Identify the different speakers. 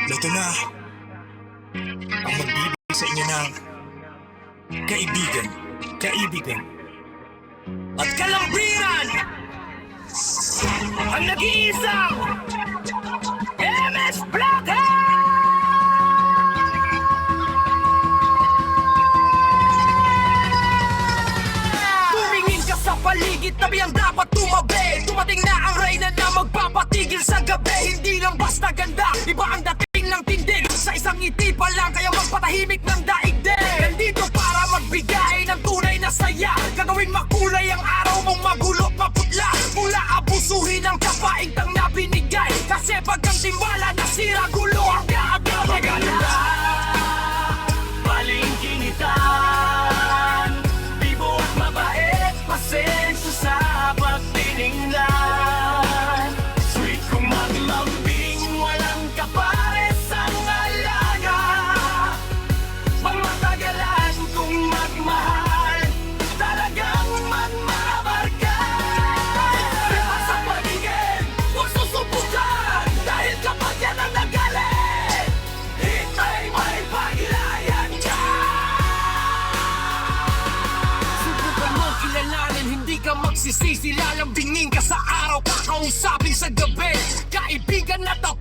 Speaker 1: Ito na ang magbibigay sa inyo ng kaibigan at kalambiran, ang nag-iisang MS Blackhead! Tumingin ka sa paligid, tabi ang dapat tumabi. Dumating na ang reyna na magpapatigil sa gabi. Hindi lang basta ganda, iba ang dating ng tindig. Sa isang ngiti pa lang, kaya magpatahimik ng daigdig. Nandito para magbigay ng tunay na saya, gagawing makulay ang araw mong magulot maputla. Mula abusuhin ang kapaigtang na binigay, kasi pag ang timbala nasira, gulo ang gaagaw. Maganda, palingkinitan, bibo at mabait, pasensya sa pagtiningnan. Sweet kung maglambing, walang kapares ang alaga. Pangmatagalan kung magmahal, talagang magmabarka. Iba sa paligid, huwag susubukan, dahil kapag yan ang nagalit, hintay may paglayan ka. Subukan mo kilalanin, hindi ka magsisisi. Lalambingin ka sa araw, kakausapin sa gabi. Kaibigan na to